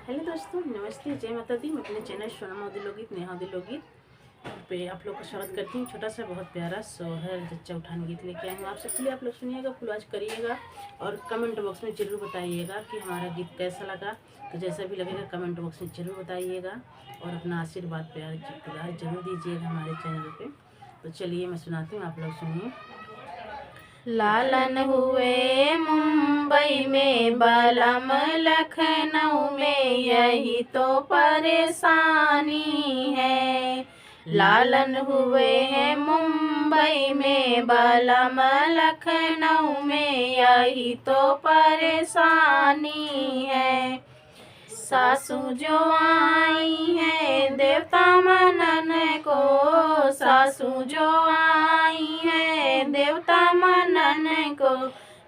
Hello दोस्तों, नमस्ते, जय माता दी। मैं अपने चैनल सोनम मोदी लोकगीत नेहा दी लोकगीत पे आप लोग का स्वागत करती हूँ। छोटा सा बहुत प्यारा सोहर जच्चा उठान गीत लेके आए हूँ आप सबके लिए। आप लोग सुनिएगा, फुल वॉच करिएगा और कमेंट बॉक्स में ज़रूर बताइएगा कि हमारा गीत कैसा लगा। तो जैसा भी लगेगा कमेंट बॉक्स में ज़रूर बताइएगा और अपना आशीर्वाद प्यार जरूर दीजिएगा हमारे चैनल पर। तो चलिए मैं सुनाती हूँ, आप लोग सुनिए। लालन हुए मुंबई में, बलम लखनऊ में, यही तो परेशानी है। लालन हुए हैं मुंबई में, बलम लखनऊ में, यही तो परेशानी है। सासू जो आई है देवता मनन को, सासू जो आई है देवता मनन को,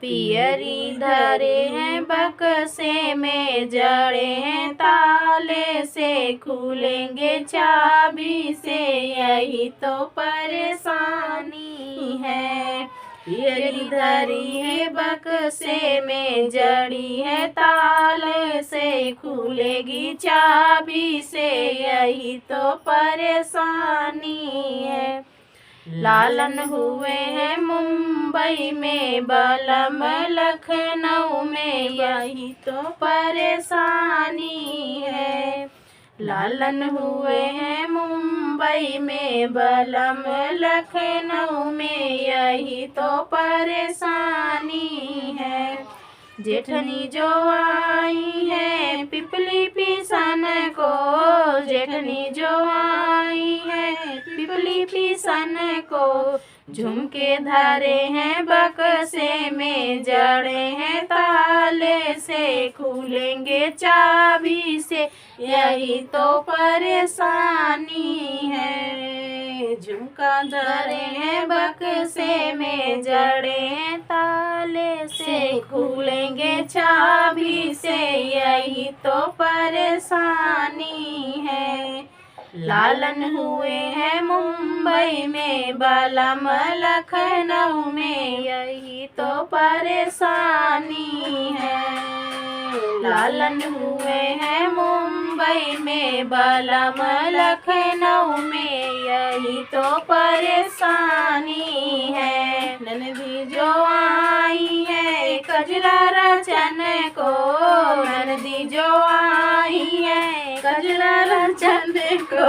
पियरी धरे हैं बक्से में, जड़े हैं ताले से, खुलेंगे चाबी से, यही तो परेशानी है। पियरी धरी है बक्से में, जड़ी है ताले से, खुलेगी चाबी से, यही तो परेशानी है। लालन हुए हैं मुंबई में, बलम लखनऊ में, यही तो परेशानी है। लालन हुए हैं मुंबई में, बलम लखनऊ में, यही तो परेशानी है। जेठनी जो आई है पिपली पिसन को, जेठनी जो आई है पिपली पिसन को, झुमके धरे हैं बक्से में, जड़े हैं ताले से, खुलेंगे चाबी से, यही तो परेशानी है। झुमका धरे हैं बक्से में, जड़े हैं ताले से, खुलेंगे चाबी से, यही तो परेशानी है। लालन हुए हैं मुंबई में, बलम लखनऊ में, यही तो परेशानी है। लालन हुए हैं मुंबई में, बलम लखनऊ में, यही तो परेशानी है। ननदी जो आई है कजरा रचन को, ननदी जो आई है कजरा रचन को,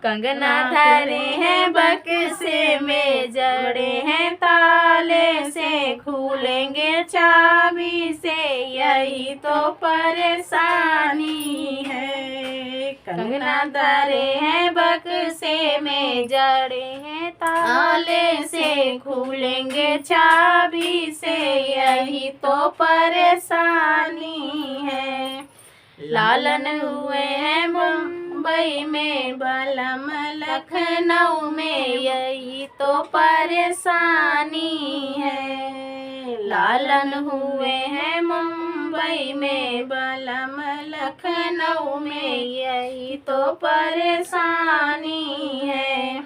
कंगना धरे हैं बक्से में, जड़े हैं ताले से, खुलेंगे चाबी से, यही तो परेशानी है। कंगना धरे हैं बक्से में, जड़े हैं ताले से, खुलेंगे चाबी से, यही तो परेशानी है। लालन हुए हैं मुंबई में, बलम लखनऊ में, यही तो परेशानी है। लालन हुए हैं मुंबई में, बलम लखनऊ में, यही तो परेशानी है।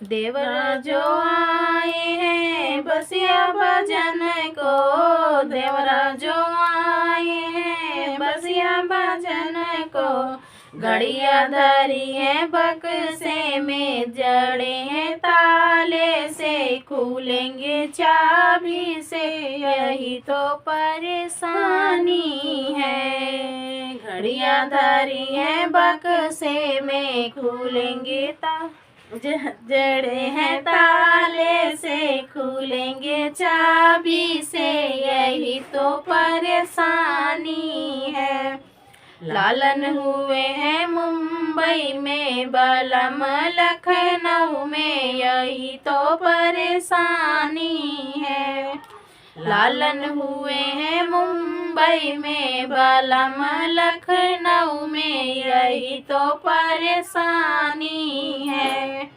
देवरा जो आए हैं बसिया भजन को, देवरा जो आए हैं बसिया भजन को, घड़िया धरी है बक्से में, जड़े हैं ताले से, खुलेंगे चाबी से, यही तो परेशानी है। घड़िया धरी है बक्से में, खुलेंगे जड़े हैं ताले से, खुलेंगे चाबी से, यही तो परेशानी है। लालन हुए हैं मुंबई में, बलम लखनऊ में, यही तो परेशानी है। लालन हुए हैं मुंबई में, बलम लखनऊ में, यही तो परेशानी है।